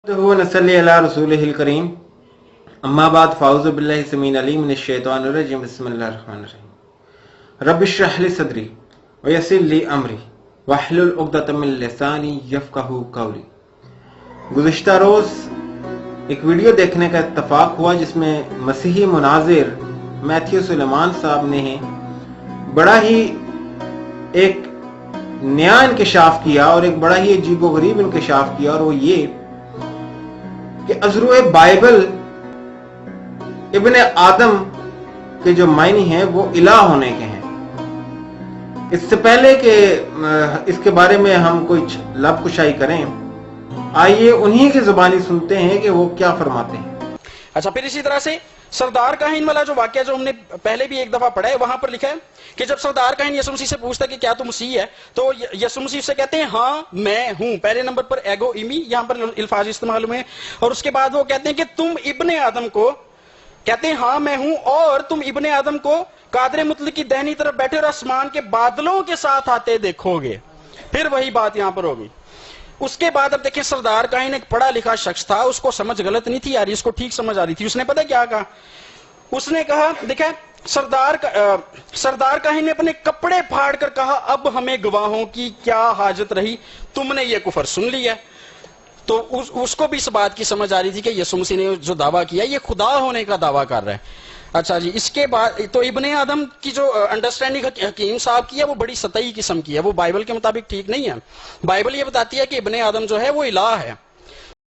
नसल्ली अला रसूलिहिल करीम अम्मा बाद फ़ाऊज़ु बिल्लाहि समीन अलीम मिनश शैतानिर रजीम बिस्मिल्लाहिर रहमानिर रहीम रब्बि इश्रह ली सदरी व यस्सिर ली अमरी वहलुल उक़दतम मिन लिसानी यफ़क़हू क़ौली। गुज़िश्ता रोज़ एक वीडियो देखने का इत्तफ़ाक़ हुआ जिसमें मसीही मुनाज़िर मैथ्यू सुलेमान साहब ने बड़ा ही एक नया इंकशाफ किया और एक बड़ा ही अजीब व गरीब इंकशाफ किया, और वो ये कि अज़रुए बाइबल इब्ने आदम के जो मायने हैं वो इलाह होने के हैं। इससे पहले कि इसके बारे में हम कुछ लब कुशाई करें, आइए उन्हीं की जुबानी सुनते हैं कि वो क्या फरमाते हैं। अच्छा, फिर इसी तरह से सरदार काहिन वाला जो वाक्य जो हमने पहले भी एक दफा पढ़ा है, वहां पर लिखा है कि जब सरदार काहिन यसु मसीह से पूछता है कि क्या तू मसीह है, तो यसु मसीह से कहते हैं हाँ मैं हूं। पहले नंबर पर एगो इमी यहां पर अल्फाज इस्तेमाल हुए, और उसके बाद वो कहते हैं कि तुम इब्ने आदम को, कहते हैं हाँ मैं हूं, और तुम इब्ने आदम को कादरे मुतलक की दाहिनी तरफ बैठे और आसमान के बादलों के साथ आते देखोगे। फिर वही बात यहां पर होगी। उसके बाद अब देखिए, सरदार काहिन एक पढ़ा लिखा शख्स था, उसको समझ गलत नहीं थी आ रही, उसको ठीक समझ आ रही थी। उसने पता क्या कहा? उसने कहा, देखा सरदार काहिन ने अपने कपड़े फाड़ कर कहा अब हमें गवाहों की क्या हाजत रही, तुमने ये कुफर सुन लिया। तो उसको भी इस बात की समझ आ रही थी कि यसु मसीह ने जो दावा किया ये खुदा होने का दावा कर रहा है। अच्छा जी, इसके बाद तो इब्ने आदम की जो अंडरस्टैंडिंग हकीम साहब की है वो बड़ी सतही किस्म की है, वो बाइबल के मुताबिक ठीक नहीं है। बाइबल ये बताती है कि इब्ने आदम जो है वो इलाह है।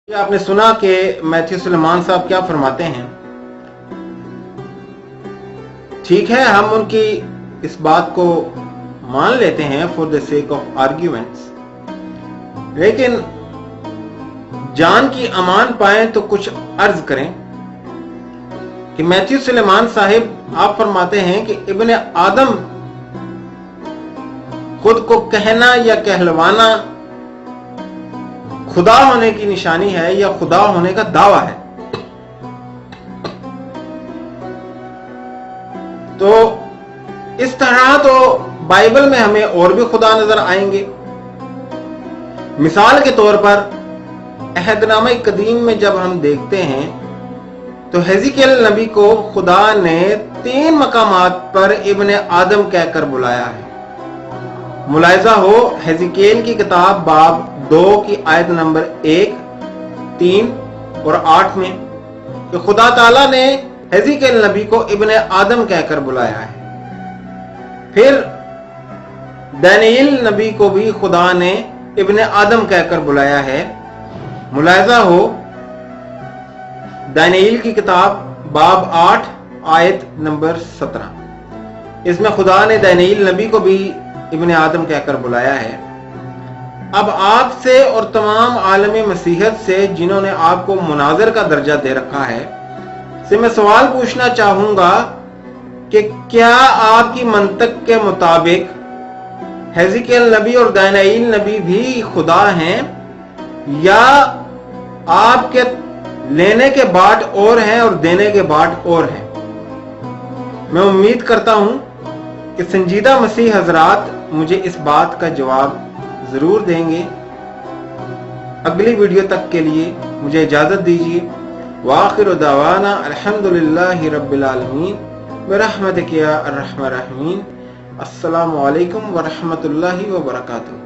आपने सुना कि मैथ्यू सुलेमान साहब क्या फरमाते हैं। ठीक है, हम उनकी इस बात को मान लेते हैं for the sake of arguments, लेकिन जान की अमान पाए तो कुछ अर्ज करें कि मैथ्यू सुलेमान साहिब आप फरमाते हैं कि इब्ने आदम खुद को कहना या कहलवाना खुदा होने की निशानी है या खुदा होने का दावा है। तो इस तरह तो बाइबल में हमें और भी खुदा नजर आएंगे। मिसाल के तौर पर अहदनामा कदीम में जब हम देखते हैं तो हेज़िकेल नबी को खुदा ने 3 मकामात पर इब्ने आदम कहकर बुलाया है। मुलाहिजा हो हेज़िकेल की किताब बाब 2 की आयत नंबर 1, 3 और 8 में कि खुदा ताला ने हेज़िकेल नबी को इब्ने आदम कहकर बुलाया है। फिर दानियल नबी को भी खुदा ने इब्ने आदम कहकर बुलाया है। मुलाहिजा हो दानियल की किताब बाब 8 आयत नंबर 17, इसमें खुदा ने दानियल नबी को भी इब्ने आदम कहकर बुलाया है। अब आपसे और तमाम आलम मसीहत से जिन्होंने आपको मुनाज़िर का दर्जा दे रखा है से मैं सवाल पूछना चाहूंगा कि क्या आपकी मंतक के मुताबिक हेज़िकेल नबी और दानियल नबी भी खुदा हैं, या आपके लेने के बाट और हैं और देने के बाट और हैं? मैं उम्मीद करता हूं कि संजीदा मसीह हजरात मुझे इस बात का जवाब जरूर देंगे। अगली वीडियो तक के लिए मुझे इजाजत दीजिए। वाखिर दावाना अल्हम्दुलिल्लाहि रब्बिल आलमीन बिरहमतिक या अर्हमर राहिमीन। अस्सलामु अलैकुम व रहमतुल्लाहि व बरकातुहू।